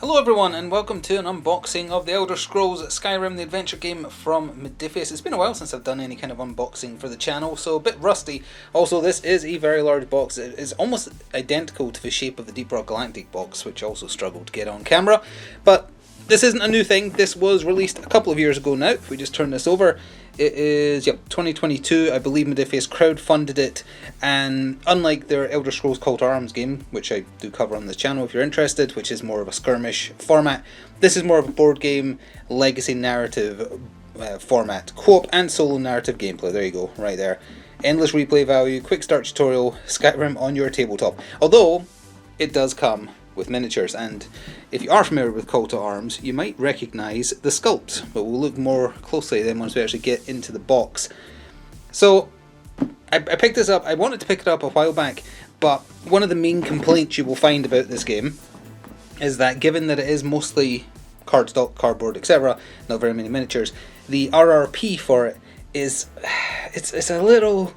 Hello everyone and welcome to an unboxing of the Elder Scrolls Skyrim the Adventure Game from Modiphius. It's been a while since I've done any kind of unboxing for the channel, so a bit rusty. Also, this is a very large box. It is almost identical to the shape of the Deep Rock Galactic box, which I also struggled to get on camera. But this isn't a new thing. This was released a couple of years ago now. If we just turn this over, it is 2022. I believe Modiphius crowdfunded it, and unlike their Elder Scrolls Call to Arms game, which I do cover on this channel if you're interested, which is more of a skirmish format, this is more of a board game legacy narrative format, co-op and solo narrative gameplay. There you go, right there. Endless replay value, quick start tutorial, Skyrim on your tabletop. Although it does come with miniatures, and if you are familiar with Call to Arms, you might recognise the sculpts, but we'll look more closely then once we actually get into the box. So I picked this up. I wanted to pick it up a while back, but one of the main complaints you will find about this game is that given that it is mostly cardstock, cardboard, etc., not very many miniatures, the RRP for it is it's a little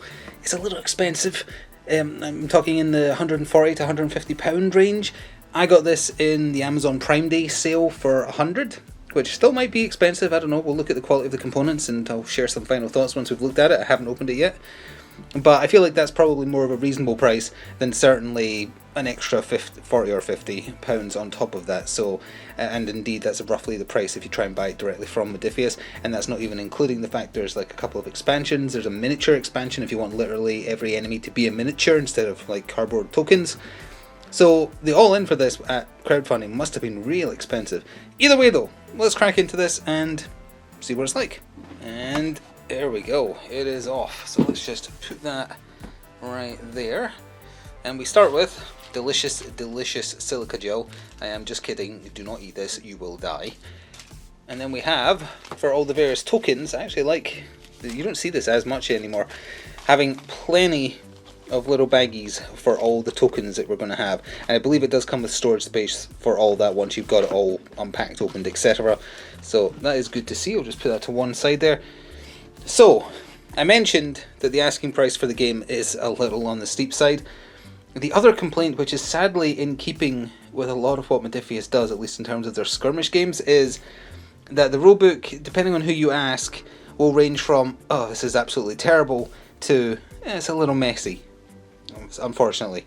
expensive. I'm talking in the £140 to £150 range. I got this in the Amazon Prime Day sale for £100, which still might be expensive. I don't know. We'll look at the quality of the components and I'll share some final thoughts once we've looked at it. I haven't opened it yet, but I feel like that's probably more of a reasonable price than certainly an extra £40 or £50 on top of that. So, and indeed that's roughly the price if you try and buy it directly from Modiphius, and that's not even including the fact there's like a couple of expansions. There's a miniature expansion if you want literally every enemy to be a miniature instead of like cardboard tokens. So the all-in for this at crowdfunding must have been real expensive. Either way though, let's crack into this and see what it's like. And there we go, it is off. So let's just put that right there. And we start with delicious silica gel. I am just kidding, do not eat this, you will die. And then we have, for all the various tokens, I actually like, you don't see this as much anymore, having plenty of little baggies for all the tokens that we're going to have, and I believe it does come with storage space for all that once you've got it all unpacked, opened, etc. So that is good to see. I'll just put that to one side there. So I mentioned that the asking price for the game is a little on the steep side. The other complaint, which is sadly in keeping with a lot of what Modiphius does, at least in terms of their skirmish games, is that the rulebook, depending on who you ask, will range from, oh, this is absolutely terrible, to, it's a little messy. Unfortunately,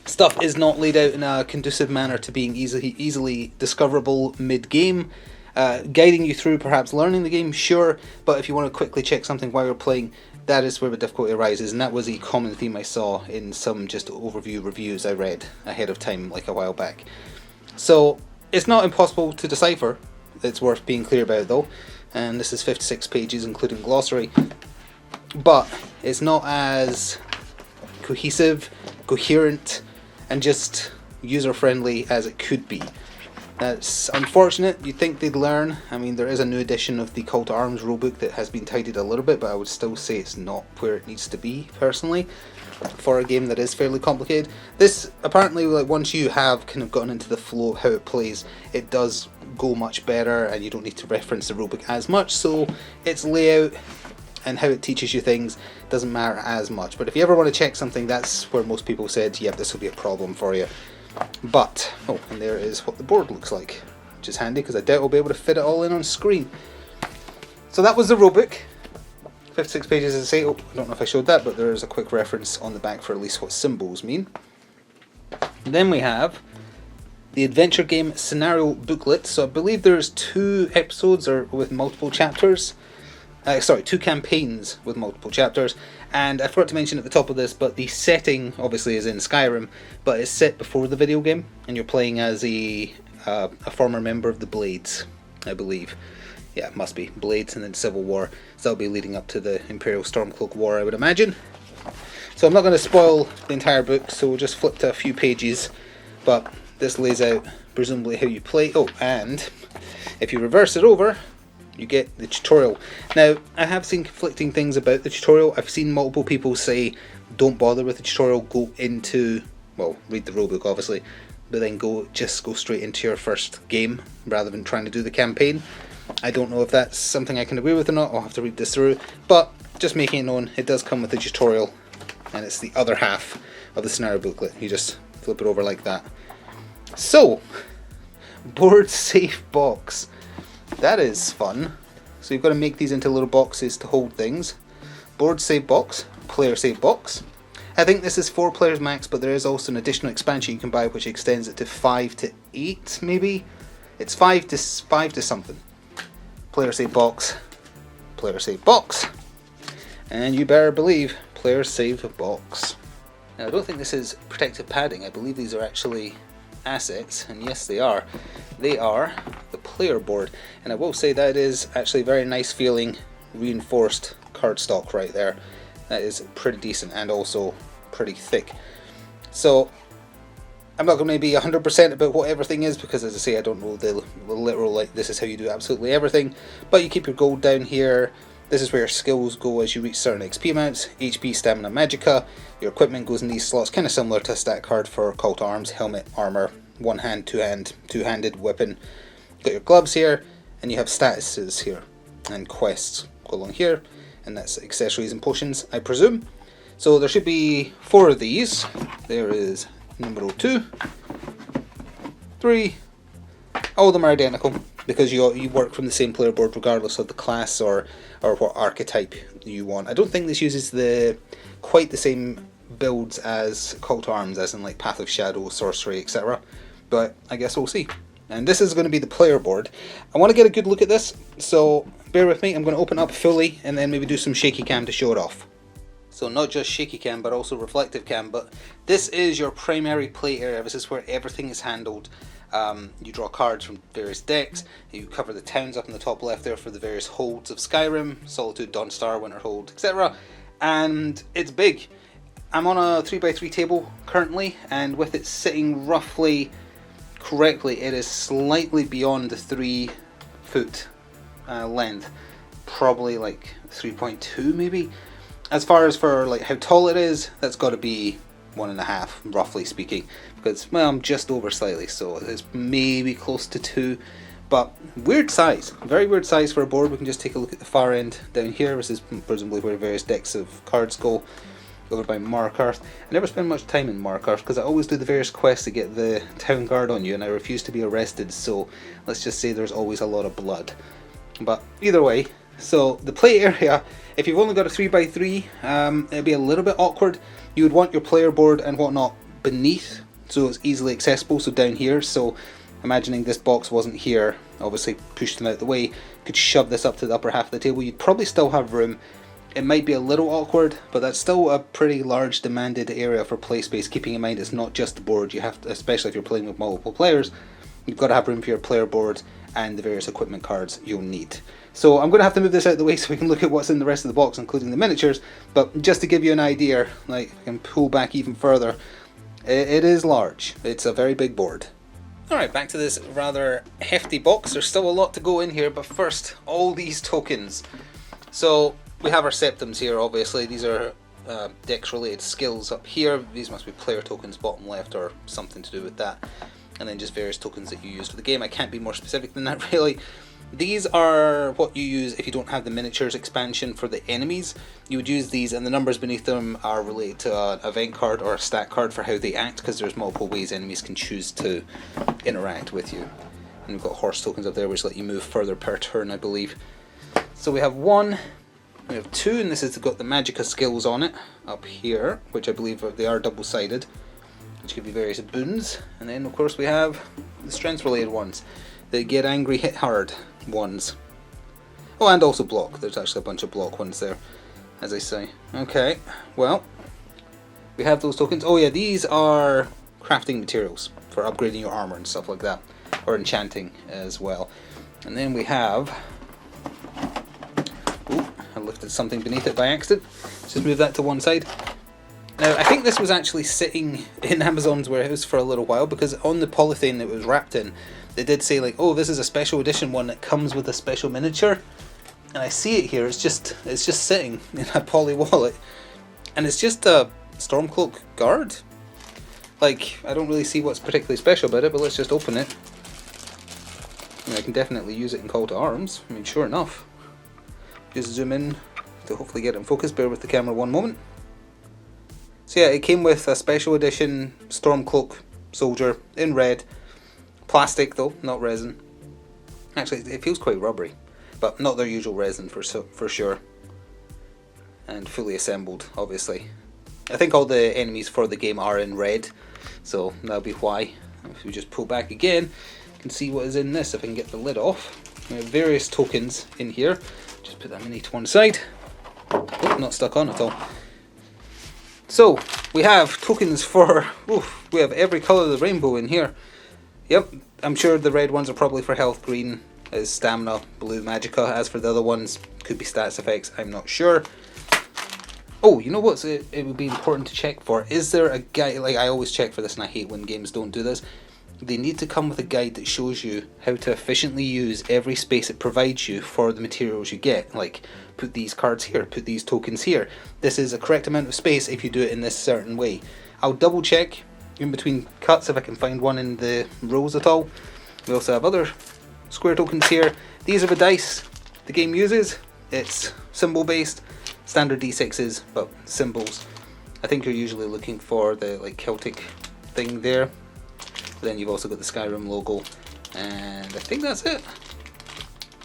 stuff is not laid out in a conducive manner to being easily discoverable mid-game. Guiding you through perhaps learning the game, sure, but if you want to quickly check something while you're playing, that is where the difficulty arises, and that was a common theme I saw in some just overview reviews I read ahead of time like a while back. So it's not impossible to decipher, it's worth being clear about though, and this is 56 pages including glossary, but it's not as cohesive, coherent, and just user-friendly as it could be. That's unfortunate. You'd think they'd learn. I mean, there is a new edition of the Call to Arms rulebook that has been tidied a little bit, but I would still say it's not where it needs to be, personally, for a game that is fairly complicated. This, apparently, like once you have kind of gotten into the flow of how it plays, it does go much better, and you don't need to reference the rulebook as much, so its layout and how it teaches you things doesn't matter as much. But if you ever want to check something, that's where most people said, yep, this will be a problem for you. But, oh, and there is what the board looks like, which is handy because I doubt I'll be able to fit it all in on screen. So that was the rulebook. 56 pages as I say. Oh, I don't know if I showed that, but there is a quick reference on the back for at least what symbols mean. And then we have the Adventure Game Scenario Booklet. So I believe there's 2 episodes or with multiple chapters. Sorry, 2 campaigns with multiple chapters, and I forgot to mention at the top of this, but the setting obviously is in Skyrim, but it's set before the video game, and you're playing as a former member of the Blades, I believe. Yeah, it must be Blades and then Civil War, so that'll be leading up to the Imperial Stormcloak War, I would imagine. So I'm not going to spoil the entire book, so we'll just flip to a few pages, but this lays out presumably how you play. Oh, and if you reverse it over, you get the tutorial. Now, I have seen conflicting things about the tutorial. I've seen multiple people say, don't bother with the tutorial, go into, well, read the rulebook obviously, but then just go straight into your first game, rather than trying to do the campaign. I don't know if that's something I can agree with or not, I'll have to read this through, but just making it known, it does come with the tutorial, and it's the other half of the scenario booklet. You just flip it over like that. So, board safe box. That is fun. So you've got to make these into little boxes to hold things. Board save box, player save box. I think this is 4 players max, but there is also an additional expansion you can buy which extends it to 5 to 8 maybe. It's 5 to something. Player save box, player save box, and you better believe player save box. Now I don't think this is protective padding. I believe these are actually assets, and yes they are. They are the player board, and I will say that is actually very nice feeling reinforced cardstock right there. That is pretty decent and also pretty thick. So I'm not going to be 100% about what everything is because, as I say, I don't know the literal like this is how you do absolutely everything, but you keep your gold down here. This is where your skills go as you reach certain XP amounts, HP, stamina, magicka. Your equipment goes in these slots, kind of similar to a stat card for call to arms, helmet, armor, one hand, two-handed weapon. Got your gloves here, and you have statuses here, and quests go along here, and that's accessories and potions, I presume. So there should be 4 of these. There is number 2, 3. All of them are identical because you work from the same player board regardless of the class or what archetype you want. I don't think this uses quite the same builds as Call to Arms, as in like Path of Shadow, Sorcery, etc. But I guess we'll see. And this is going to be the player board. I want to get a good look at this, so bear with me. I'm going to open up fully and then maybe do some shaky cam to show it off. So not just shaky cam but also reflective cam, but this is your primary play area. This is where everything is handled. You draw cards from various decks, you cover the towns up in the top left there for the various holds of Skyrim, Solitude, Dawnstar, Winterhold, etc. And it's big. I'm on a 3x3 table currently, and with it sitting roughly correctly, it is slightly beyond the 3 foot length, probably like 3.2 maybe. As far as for like how tall it is, that's got to be 1.5 roughly speaking, because well I'm just over slightly, so it's maybe close to 2, but weird size, very weird size for a board. We can just take a look at the far end down here. This is presumably where various decks of cards go, over by Markarth. I never spend much time in Markarth because I always do the various quests to get the town guard on you, and I refuse to be arrested, so let's just say there's always a lot of blood. But either way, so the play area, if you've only got a 3x3, it'd be a little bit awkward. You would want your player board and whatnot beneath, so it's easily accessible, so down here. So imagining this box wasn't here, obviously pushed them out the way, could shove this up to the upper half of the table, you'd probably still have room. It might be a little awkward, but that's still a pretty large demanded area for play space, keeping in mind it's not just the board. You have to, especially if you're playing with multiple players, you've got to have room for your player board and the various equipment cards you'll need. So I'm going to have to move this out of the way so we can look at what's in the rest of the box, including the miniatures, but just to give you an idea, like I can pull back even further, it is large. It's a very big board. Alright, back to this rather hefty box. There's still a lot to go in here, but first, all these tokens. So we have our septums here, obviously. These are dex related skills up here. These must be player tokens bottom left or something to do with that. And then just various tokens that you use for the game. I can't be more specific than that really. These are what you use if you don't have the miniatures expansion for the enemies. You would use these, and the numbers beneath them are related to an event card or a stat card for how they act, because there's multiple ways enemies can choose to interact with you. And we've got horse tokens up there which let you move further per turn, I believe. So we have 1, we have 2, and this has got the magicka skills on it up here, which I believe they are double-sided, which give you various boons. And then of course we have the strength related ones, the get angry hit hard ones. Oh, and also block. There's actually a bunch of block ones there, as I say. Okay, well, we have those tokens. Oh yeah, these are crafting materials for upgrading your armor and stuff like that, or enchanting as well. And then we have, ooh, I lifted something beneath it by accident. Let's just move that to one side. Now, I think this was actually sitting in Amazon's warehouse for a little while, because on the polythene it was wrapped in, they did say like, oh, this is a special edition one that comes with a special miniature. And I see it here, it's just sitting in a poly wallet. And it's just a Stormcloak guard. Like, I don't really see what's particularly special about it, but let's just open it. I mean, I can definitely use it in Call to Arms. I mean, sure enough. Just zoom in to hopefully get it in focus. Bear with the camera one moment. So yeah, it came with a special edition Stormcloak soldier in red, Plastic though, not resin. Actually, it feels quite rubbery, but not their usual resin for sure. And fully assembled, obviously. I think all the enemies for the game are in red, so that'll be why. If we just pull back again, you can see what is in this if I can get the lid off. We have various tokens in here. Just put that mini to one side. Oh, not stuck on at all. So, we have tokens for... we have every colour of the rainbow in here. Yep, I'm sure the red ones are probably for health, green is stamina, blue magicka. As for the other ones, could be stats effects, I'm not sure. Oh, you know what it would be important to check for? Is there a guide, like I always check for this and I hate when games don't do this. They need to come with a guide that shows you how to efficiently use every space it provides you for the materials you get. Like, put these cards here, put these tokens here. This is a correct amount of space if you do it in this certain way. I'll double check in between cuts if I can find one in the rows at all. We also have other square tokens here. These are the dice the game uses. It's symbol based. Standard D6s, but symbols. I think you're usually looking for the like Celtic thing there. But then you've also got the Skyrim logo, and I think that's it.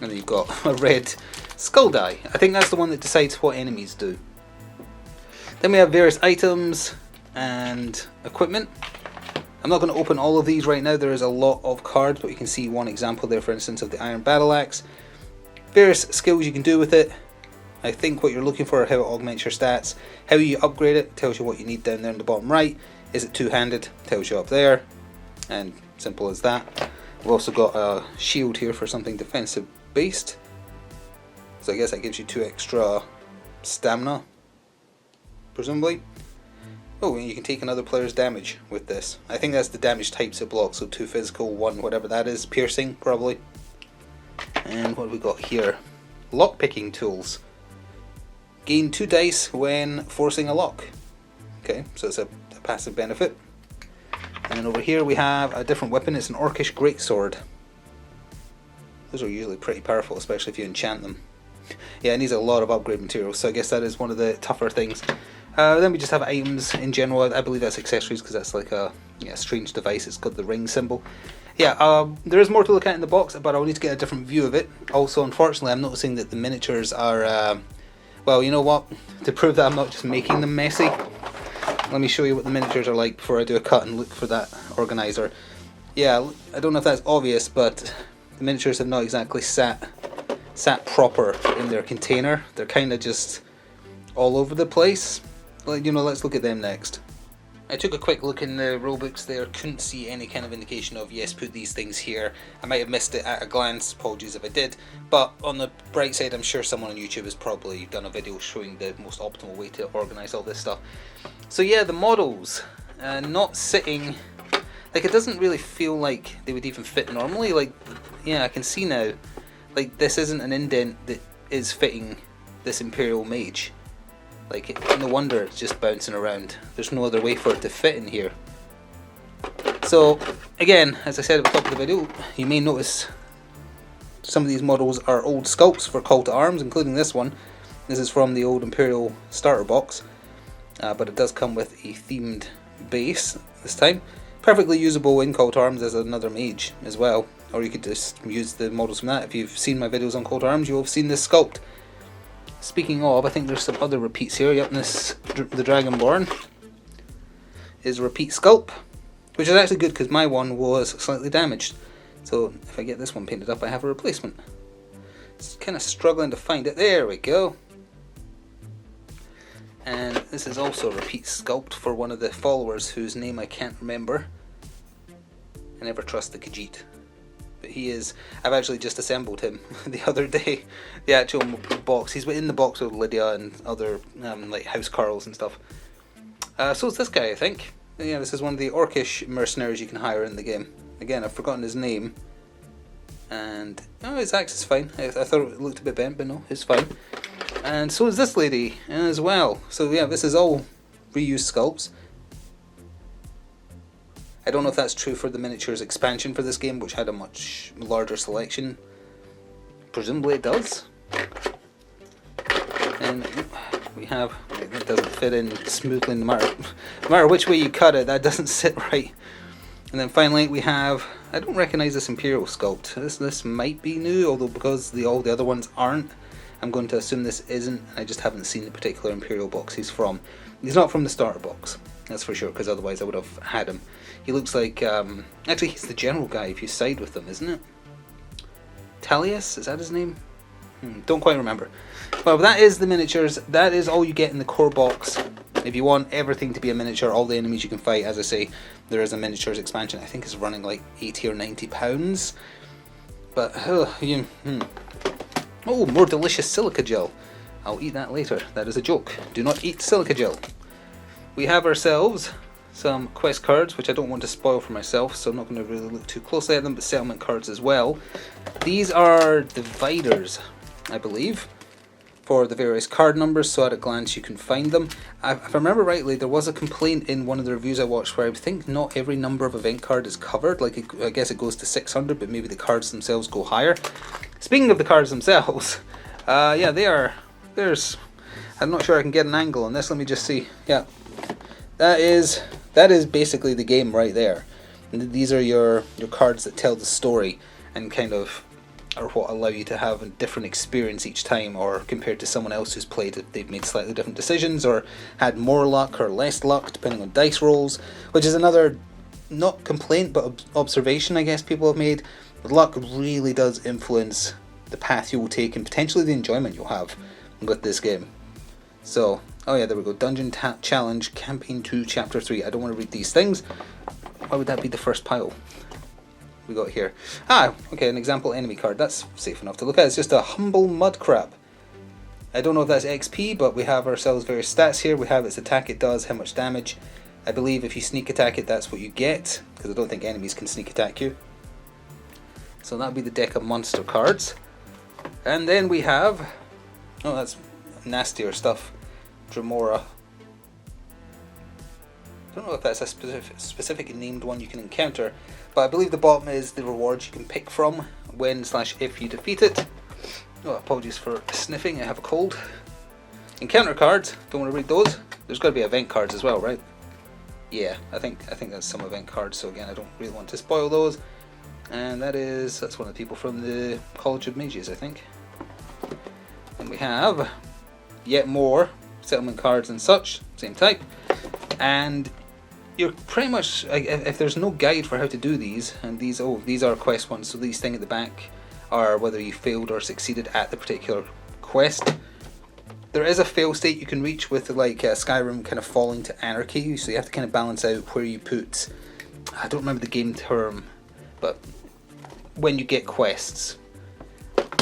And then you've got a red skull die. I think that's the one that decides what enemies do. Then we have various items and equipment. I'm not going to open all of these right now. There is a lot of cards, but you can see one example there, for instance, of the Iron Battle Axe. Various skills you can do with it. I think what you're looking for, how it augments your stats. How you upgrade it tells you what you need down there in the bottom right. Is it two-handed? Tells you up there. And simple as that. We've also got a shield here for something defensive based. So I guess that gives you 2 extra stamina, presumably. Oh, and you can take another player's damage with this. I think that's the damage types it blocks. So 2 physical, 1 whatever that is. Piercing, probably. And what have we got here? Lock-picking tools. Gain 2 dice when forcing a lock. Okay, so it's a passive benefit. And then over here we have a different weapon. It's an Orcish greatsword. Those are usually pretty powerful, especially if you enchant them. Yeah, it needs a lot of upgrade materials, so I guess that is one of the tougher things. Then we just have items in general. I believe that's accessories because that's like a strange device. It's got the ring symbol. Yeah, there is more to look at in the box, but I'll need to get a different view of it. Also, unfortunately, I'm noticing that the miniatures are... well, you know what? To prove that I'm not just making them messy, let me show you what the miniatures are like before I do a cut and look for that organizer. Yeah, I don't know if that's obvious, but the miniatures have not exactly sat proper in their container. They're kind of just all over the place. Like, you know, let's look at them next. I took a quick look in the rulebooks there, couldn't see any kind of indication of, yes, put these things here. I might have missed it at a glance, apologies if I did, but on the bright side, I'm sure someone on YouTube has probably done a video showing the most optimal way to organise all this stuff. So yeah, the models, not sitting, like, it doesn't really feel like they would even fit normally. Like, yeah, I can see now, like, this isn't an indent that is fitting this Imperial Mage. Like, no wonder it's just bouncing around. There's no other way for it to fit in here. So, again, as I said at the top of the video, you may notice some of these models are old sculpts for Call to Arms, including this one. This is from the old Imperial starter box, but it does come with a themed base this time. Perfectly usable in Call to Arms as another mage as well, or you could just use the models from that. If you've seen my videos on Call to Arms, you'll have seen this sculpt. Speaking of, I think there's some other repeats here. Yep, this, the Dragonborn is a repeat sculpt, which is actually good because my one was slightly damaged. So if I get this one painted up, I have a replacement. It's kind of struggling to find it. There we go. And this is also a repeat sculpt for one of the followers whose name I can't remember. I never trust the Khajiit. But he is, I've actually just assembled him the other day, the actual box. He's in the box with Lydia and other like house Carls and stuff. So is this guy, I think. Yeah, this is one of the Orcish mercenaries you can hire in the game. Again, I've forgotten his name. And, oh, his axe is fine. I thought it looked a bit bent, but no, it's fine. And so is this lady as well. So yeah, this is all reused sculpts. I don't know if that's true for the miniatures expansion for this game, which had a much larger selection. Presumably it does. And we have, it doesn't fit in smoothly no matter which way you cut it, that doesn't sit right. And then finally we have I don't recognise this Imperial sculpt. This might be new, although because all the other ones aren't, I'm going to assume this isn't. I just haven't seen the particular Imperial box he's from. He's not from the starter box, that's for sure, because otherwise I would have had him. He looks like, actually he's the general guy if you side with them, isn't it? Talius, is that his name? Don't quite remember. Well, that is the miniatures. That is all you get in the core box. If you want everything to be a miniature, all the enemies you can fight, as I say, there is a miniatures expansion. I think it's running like £80 or £90. But, oh, more delicious silica gel. I'll eat that later. That is a joke. Do not eat silica gel. We have ourselves some quest cards, which I don't want to spoil for myself, so I'm not going to really look too closely at them, but settlement cards as well. These are dividers, I believe, for the various card numbers, so at a glance you can find them. If I remember rightly, there was a complaint in one of the reviews I watched where I think not every number of event card is covered. Like, I guess it goes to 600, but maybe the cards themselves go higher. Speaking of the cards themselves, yeah, I'm not sure I can get an angle on this. Let me just see. Yeah, that is basically the game right there. And these are your cards that tell the story and kind of are what allow you to have a different experience each time, or compared to someone else who's played it, they've made slightly different decisions or had more luck or less luck depending on dice rolls, which is another, not complaint, but observation I guess people have made. Luck really does influence the path you will take and potentially the enjoyment you'll have with this game. So, oh yeah, there we go. Dungeon Challenge, Campaign 2, Chapter 3. I don't want to read these things. Why would that be the first pile we got here? Ah, okay, an example enemy card. That's safe enough to look at. It's just a humble mud crab. I don't know if that's XP, but we have ourselves various stats here. We have its attack it does, how much damage. I believe if you sneak attack it, that's what you get, because I don't think enemies can sneak attack you. So that'll be the deck of monster cards. And then we have, oh, that's nastier stuff. Dremora. I don't know if that's a specific named one you can encounter, but I believe the bottom is the rewards you can pick from when/if you defeat it. Oh, apologies for sniffing, I have a cold. Encounter cards, don't want to read those. There's got to be event cards as well, right? Yeah, I think that's some event cards, so again, I don't really want to spoil those. And that's one of the people from the College of Mages, I think. And we have yet more settlement cards and such, same type. And you're pretty much, if there's no guide for how to do these, and these are quest ones, so these things at the back are whether you failed or succeeded at the particular quest. There is a fail state you can reach with like Skyrim kind of falling to anarchy, so you have to kind of balance out where you put, I don't remember the game term, but when you get quests,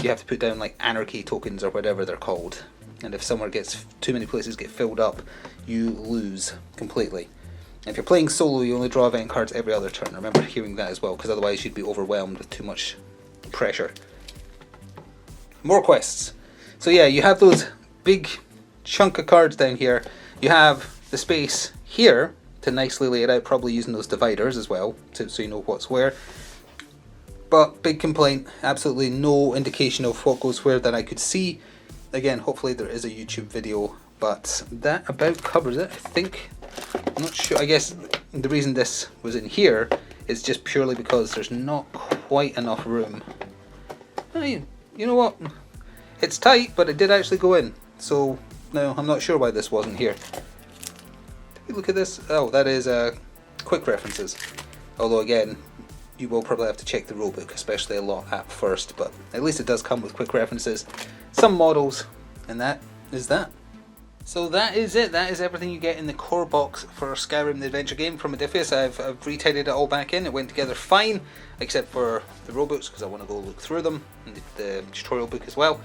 you have to put down like anarchy tokens or whatever they're called. And if somewhere gets too many places get filled up, you lose completely. If you're playing solo, you only draw event cards every other turn. Remember hearing that as well, because otherwise you'd be overwhelmed with too much pressure. More quests. So yeah, you have those big chunk of cards down here. You have the space here to nicely lay it out, probably using those dividers as well, so you know what's where. But big complaint, absolutely no indication of what goes where that I could see. Again, hopefully there is a YouTube video, but that about covers it, I think. I'm not sure. I guess the reason this was in here is just purely because there's not quite enough room. You know what? It's tight, but it did actually go in. So, no, I'm not sure why this wasn't here. Did we look at this? Oh, that is quick references. Although, again, you will probably have to check the rulebook, especially a lot at first, but at least it does come with quick references, some models, and that is that. So that is it. That is everything you get in the core box for Skyrim the Adventure Game from Modiphius. I've retidied it all back in. It went together fine, except for the rulebooks, because I want to go look through them, and the tutorial book as well.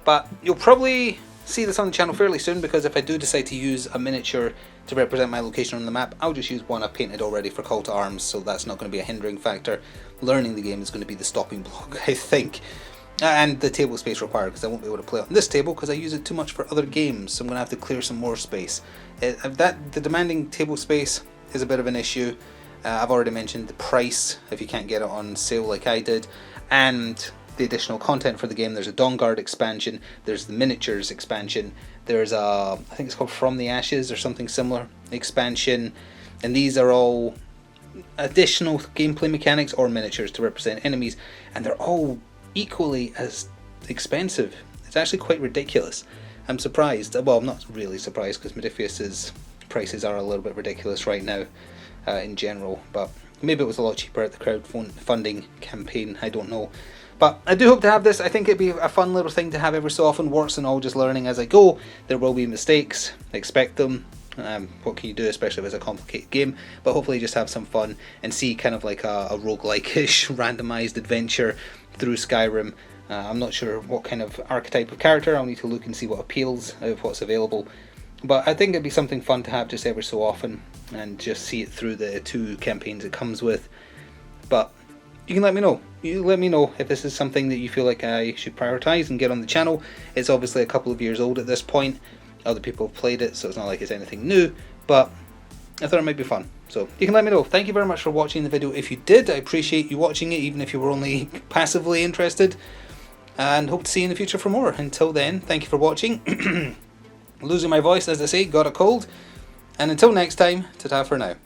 But you'll probably see this on the channel fairly soon, because if I do decide to use a miniature to represent my location on the map, I'll just use one I've painted already for Call to Arms, so that's not going to be a hindering factor. Learning the game is going to be the stopping block, I think. And the table space required, because I won't be able to play on this table because I use it too much for other games, so I'm going to have to clear some more space. The demanding table space is a bit of an issue. I've already mentioned the price, if you can't get it on sale like I did, and the additional content for the game. There's a Dawnguard expansion, there's the miniatures expansion, there's a, I think it's called From the Ashes or something similar expansion, and these are all additional gameplay mechanics or miniatures to represent enemies, and they're all equally as expensive. It's actually quite ridiculous. I'm surprised. Well, I'm not really surprised, because Modiphius's prices are a little bit ridiculous right now in general, but maybe it was a lot cheaper at the crowdfunding campaign, I don't know. But I do hope to have this. I think it'd be a fun little thing to have every so often. Warts and all, just learning as I go. There will be mistakes, expect them. What can you do, especially if it's a complicated game? But hopefully just have some fun and see kind of like a roguelike-ish randomized adventure through Skyrim. I'm not sure what kind of archetype of character. I'll need to look and see what appeals out of what's available. But I think it'd be something fun to have just every so often and just see it through the 2 campaigns it comes with. But you can let me know. You let me know if this is something that you feel like I should prioritise and get on the channel. It's obviously a couple of years old at this point. Other people have played it, so it's not like it's anything new, but I thought it might be fun. So you can let me know. Thank you very much for watching the video. If you did, I appreciate you watching it, even if you were only passively interested. And hope to see you in the future for more. Until then, thank you for watching. Losing my voice, as I say, got a cold. And until next time, ta-ta for now.